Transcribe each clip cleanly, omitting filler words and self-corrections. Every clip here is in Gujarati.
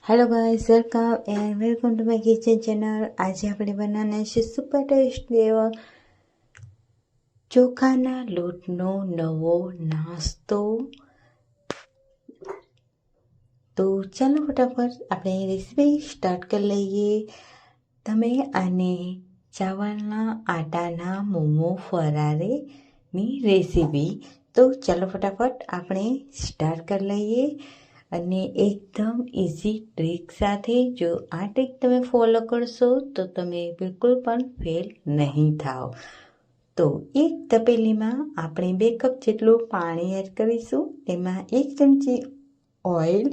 Hello guys, welcome and welcome to my kitchen channel. आज આપણે બનાવવાના છે સુપર ટેસ્ટી એવો ચોખાના લોટનો નવો નાસ્તો। તો ચાલો ફટાફટ આપણે રેસીપી સ્ટાર્ટ કરી લઈએ। તમે આને ચાવલના આટાના મોમો ફરારેની રેસીપી। તો ચાલો ફટાફટ આપણે સ્ટાર્ટ કરી લઈએ અને એકદમ ઇઝી ટ્રીક સાથે। જો આ ટ્રીક તમે ફોલો કરશો તો તમે બિલકુલ પણ ફેલ નહીં થાઓ। તો એક તપેલીમાં આપણે 2 કપ જેટલું પાણી એડ કરીશું। તેમાં 1 ચમચી ઓઇલ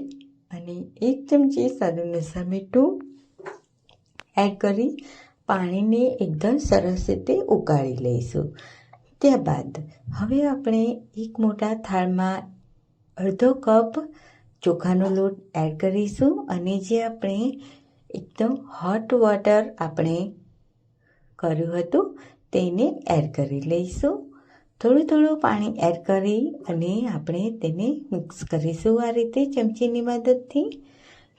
અને 1 ચમચી સ્વાદ અનુસાર મીઠું એડ કરી પાણીને એકદમ સરસ રીતે ઉકાળી લઈશું। ત્યારબાદ હવે આપણે એક મોટા થાળમાં અડધો કપ ચોખાનો લોટ એડ કરીશું અને જે આપણે એકદમ હોટ વોટર આપણે કર્યું હતું તેને એડ કરી લઈશું। થોડું થોડું પાણી એડ કરી અને આપણે તેને મિક્સ કરીશું આ રીતે ચમચીની મદદથી।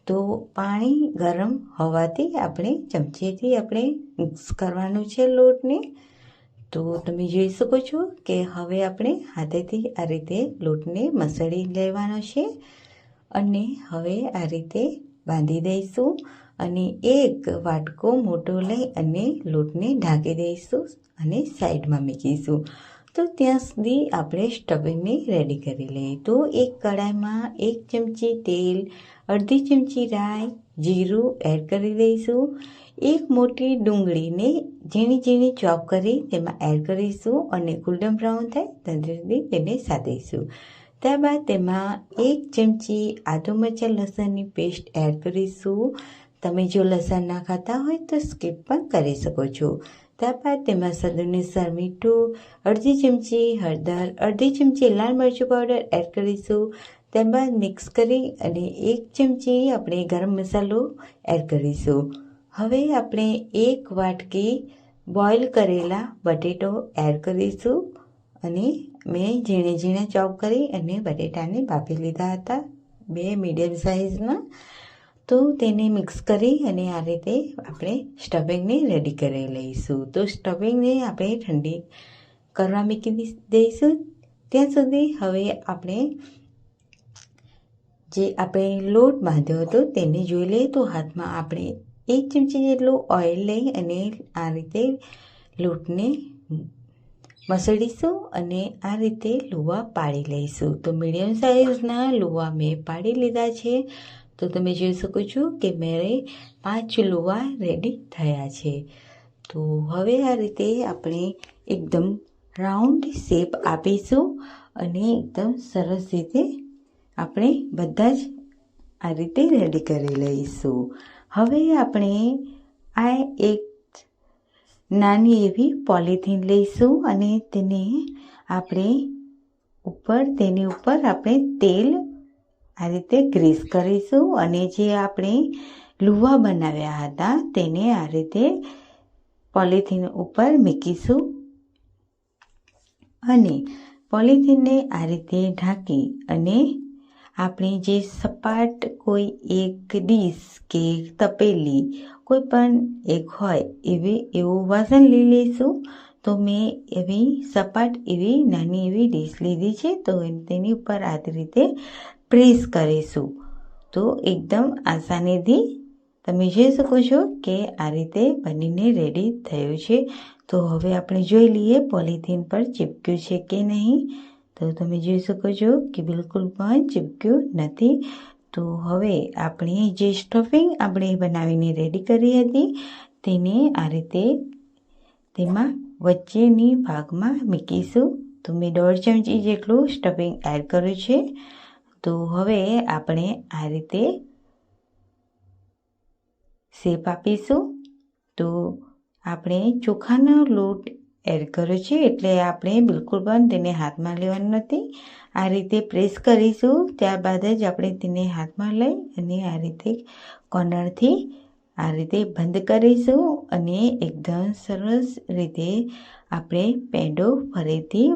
તો પાણી ગરમ હોવાથી આપણે ચમચીથી આપણે મિક્સ કરવાનું છે લોટને। તો તમે જોઈ શકો છો કે હવે આપણે હાથેથી આ રીતે લોટને મસળી લેવાનો છે અને હવે આ રીતે બાંધી દઈશું અને એક વાટકો મોટો લઈ અને લોટને ઢાંકી દઈશું અને સાઈડમાં મૂકીશું। તો ત્યાં સુધી આપણે સ્ટફિંગને રેડી કરી લઈએ। તો એક કડાઈમાં 1 ચમચી તેલ, અડધી ચમચી રાઈ, જીરું એડ કરી દઈશું। એક મોટી ડુંગળીને ઝીણી ઝીણી ચોપ કરી તેમાં એડ કરીશું અને ગોલ્ડન બ્રાઉન થાય ત્યાં સુધી તેને સાતળીશું। ત્યારબાદ તેમાં 1 ચમચી આદુ મરચાં લસણની પેસ્ટ એડ કરીશું। તમે જો લસણ ના ખાતા હોય તો સ્કીપ પણ કરી શકો છો। ત્યારબાદ તેમાં સ્વાદ અનુસાર મીઠું, અડધી ચમચી હળદર, અડધી ચમચી લાલ મરચું પાવડર એડ કરીશું। ત્યારબાદ મિક્સ કરી અને 1 ચમચી આપણે ગરમ મસાલો એડ કરીશું। હવે આપણે 1 વાટકી બોઇલ કરેલા બટેટો એડ કરીશું અને મેં ઝીણે ઝીણે ચોપ કરી અને બટેટાને બાફી લીધા હતા 2 મીડિયમ સાઇઝના। તો તેને મિક્સ કરી અને આ રીતે આપણે સ્ટફિંગને રેડી કરી લઈશું। તો સ્ટફિંગને આપણે ઠંડી કરવા મૂકી દઈશું ત્યાં સુધી હવે આપણે જે આપણે લોટ બાંધ્યો હતો તેને જોઈ લઈએ। તો હાથમાં આપણે 1 ચમચી જેટલું ઓઇલ લઈ અને આ રીતે લોટને મસળીશું અને આ રીતે લુવા પાડી લઈશું। તો મીડિયમ સાઇઝના લુવા મેં પાડી લીધા છે। તો તમે જોઈ શકો છો કે મેરે 5 લુવા રેડી થયા છે। તો હવે આ રીતે આપણે એકદમ રાઉન્ડ શેપ આપીશું અને એકદમ સરસ રીતે આપણે બધા જ આ રીતે રેડી કરી લઈશું। હવે આપણે આ એક નાની એવી પોલિથીન લઈશું અને તેને આપણે તેની ઉપર આપણે તેલ આ રીતે ગ્રીસ કરીશું અને જે આપણે લુવા બનાવ્યા હતા તેને આ રીતે પોલિથીન ઉપર મૂકીશું અને પોલિથીનને આ રીતે ઢાંકી અને આપણે જે સપાટ કોઈ એક ડીશ કે તપેલી કોઈ પણ એક હોય એવું વાસણ લઈ લઈશું। તો મેં એવી સપાટ એવી નાની એવી ડીશ લીધી છે। તો તેની ઉપર આ રીતે પ્રેસ કરીશું તો એકદમ આસાનીથી તમે જોઈ શકો છો કે આ રીતે બનીને રેડી થયું છે। તો હવે આપણે જોઈ લઈએ પોલિથીન પર ચીપક્યું છે કે નહીં। તો તમે જોઈ શકો છો કે બિલકુલ પણ ચીપક્યું નથી। તો હવે આપણે જે સ્ટફિંગ આપણે બનાવીને રેડી કરી હતી તેને આ રીતે તેમાં વચ્ચેની ભાગમાં મૂકીશું। તો મેં 1.5 ચમચી જેટલું સ્ટફિંગ એડ કર્યું છે। તો હવે આપણે આ રીતે શેપ આપીશું। તો આપણે ચોખાનો લોટ એડ કર્યો છે એટલે આપણે બિલકુલ પણ તેને હાથમાં લેવાનું નથી। આ રીતે પ્રેસ કરીશું ત્યારબાદ જ આપણે તેને હાથમાં લઈ અને આ રીતે કોર્નરથી આ રીતે બંધ કરીશું અને એકદમ સરસ રીતે આપણે પેંડો ફરીથી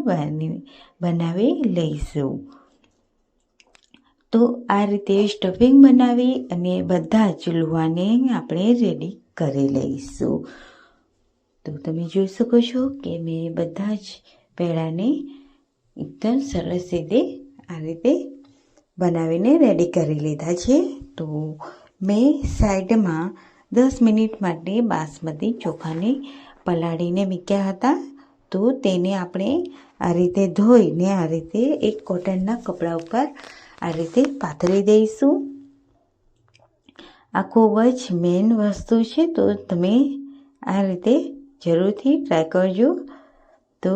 બનાવી લઈશું। તો આ રીતે સ્ટફિંગ બનાવી અને બધા જ લુવાને આપણે રેડી કરી લઈશું. તો તમે જોઈ શકો છો કે મેં બધા જ પેડાને એકદમ સરસ રીતે આ રીતે બનાવીને રેડી કરી લીધા છે. તો મેં સાઈડમાં 10 મિનિટ માટે બાસમતી ચોખાને પલાળીને મૂક્યા હતા. તો તેને આપણે આ રીતે ધોઈને આ રીતે એક કોટનના કપડા ઉપર આ રીતે પાથરી દઈશું. આ ખૂબ જ મેઇન વસ્તુ છે, તો તમે આ રીતે જરૂરથી ટ્રાય કરજો. તો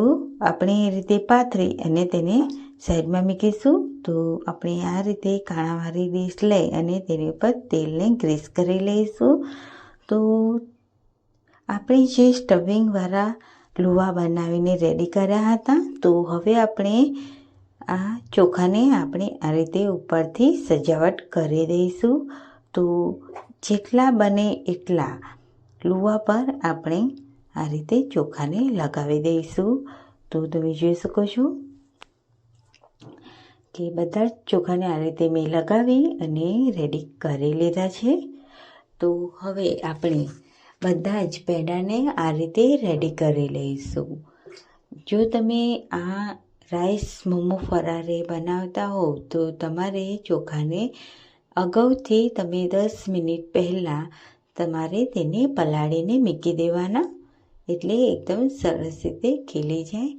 આપણે એ રીતે પાથરી અને તેને સાઈડમાં મૂકીશું. તો આપણે આ રીતે કાણાવાળી ડીશ લઈ અને તેની ઉપર તેલને ગ્રીસ કરી લઈશું. તો આપણે જે સ્ટફિંગવાળા લુવા બનાવીને રેડી કર્યા હતા, તો હવે આપણે આ ચોખાને આપણે આ રીતે ઉપરથી સજાવટ કરી દઈશું. તો જેટલા બને એટલા લુવા પર આપણે આ રીતે ચોખાને લગાવી દઈશું. તો તમે જોઈ શકો છો કે બધા જ ચોખાને આ રીતે મેં લગાવી અને રેડી કરી લીધા છે. તો હવે આપણે બધા જ પેડાને આ રીતે રેડી કરી લઈશું. જો તમે આ રાઈસ મોમો ફરારે બનાવતા હો તો તમારે ચોખાને અગાઉથી તમે 10 મિનિટ પહેલાં તમારે તેને પલાળીને મૂકી દેવાના, એટલે એકદમ સરસ રીતે ખીલી જાય.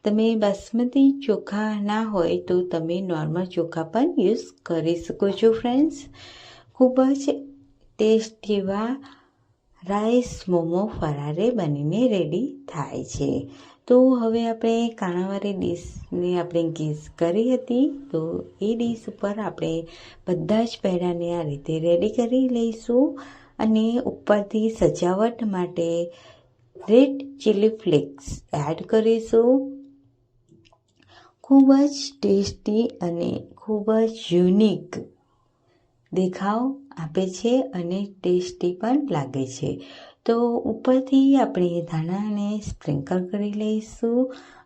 તમે બાસમતી ચોખા ના હોય તો તમે નોર્મલ ચોખા પણ યુઝ કરી શકો છો ફ્રેન્ડ્સ. ખૂબ જ ટેસ્ટી એવા રાઈસ મોમો ફરારે બનીને રેડી થાય છે. તો હવે આપણે કાણાવાળી ડીશને આપણે ગેસ કરી હતી, તો એ ડીશ ઉપર આપણે બધા જ પેડાને આ રીતે રેડી કરી લઈશું અને ઉપરથી સજાવટ માટે રેડ ચીલી ફ્લેક્સ એડ કરીશું. ખૂબ જ ટેસ્ટી અને ખૂબ જ યુનિક દેખાવ આપે છે અને ટેસ્ટી પણ લાગે છે. તો ઉપરથી આપણે ધાણાને સ્પ્રિંકલ કરી લઈશું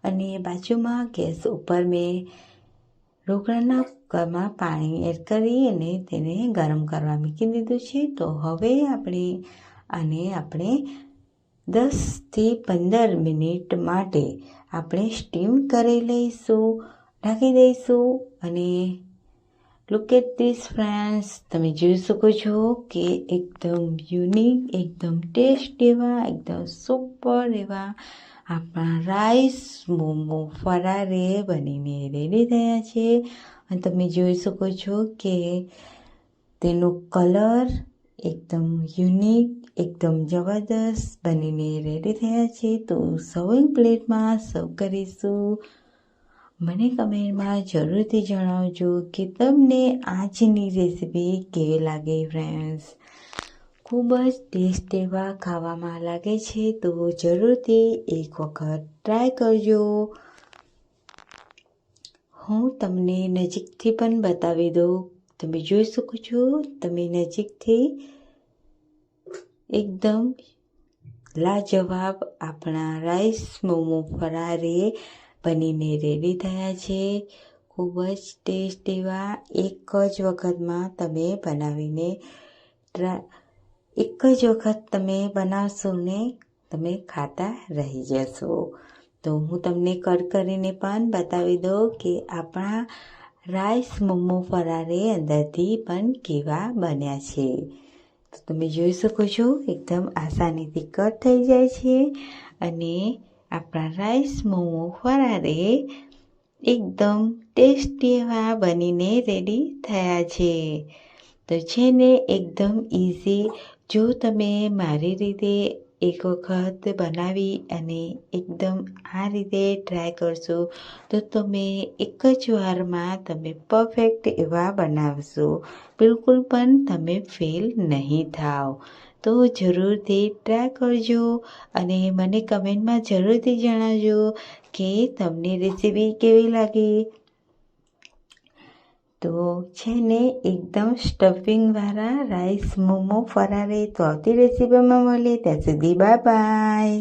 અને બાજુમાં ગેસ ઉપર મેં ઢોકળાના કુકરમાં પાણી એડ કરી અને તેને ગરમ કરવા મૂકી દીધું છે. તો હવે આપણે 10થી 15 મિનિટ માટે આપણે સ્ટીમ કરી લઈશું, ઢાંકી દઈશું. અને લુક એટ ધીસ ફ્રેન્ડ્સ, તમે જોઈ શકો છો કે એકદમ યુનિક, એકદમ ટેસ્ટી એવા, એકદમ સુપર એવા આપણા રાઈસ મોમો ફરારે બનીને રેડી થયા છે. અને તમે જોઈ શકો છો કે તેનો કલર એકદમ યુનિક, એકદમ જબરદસ્ત બનીને રેડી થયા છે. તો સર્વિંગ પ્લેટમાં સર્વ કરીશું. મને કમેન્ટમાં જરૂરથી જણાવજો કે તમને આજની રેસીપી કેવી લાગે ફ્રેન્ડ્સ. ખૂબ જ ટેસ્ટ એવા ખાવામાં લાગે છે, તો જરૂરથી એક વખત ટ્રાય કરજો. હું તમને નજીકથી પણ બતાવી દઉં. તમે જોઈ શકો છો, તમે નજીકથી એકદમ લાજવાબ આપણા રાઈસ મોમો ફરારે બનીને રેડી થયા છે. ખૂબ જ ટેસ્ટ એવા, એક જ વખતમાં તમે બનાવીને એક જ વખત તમે બનાવશો ને તમે ખાતા રહી જશો. તો હું તમને કટ કરીને પણ બતાવી દઉં કે આપણા રાઈસ મોમો ફરારે અંદરથી પણ કેવા બન્યા છે. તો તમે જોઈ શકો છો એકદમ આસાનીથી કટ થઈ જાય છે અને આપણા રાઈસ મોમો ફરારે એકદમ ટેસ્ટી એવા બનીને રેડી થયા છે. તો છે ને એકદમ ઇઝી. જો તમે મારી રીતે એક વખત બનાવી અને એકદમ આ રીતે ટ્રાય કરશો તો તમે એક જ વારમાં તમે પરફેક્ટ એવા બનાવશો. બિલકુલ પણ તમે ફેલ નહીં થાવ. તો જરૂરથી ટ્રાય કરજો અને મને કમેન્ટમાં જરૂરથી જણાવજો કે તમને રેસીપી કેવી લાગી. તો છે ને એકદમ સ્ટફિંગવાળા રાઈસ મોમો ફરારે. તો આવતી રેસીપીમાં મળીએ, ત્યાં સુધી બાય બાય.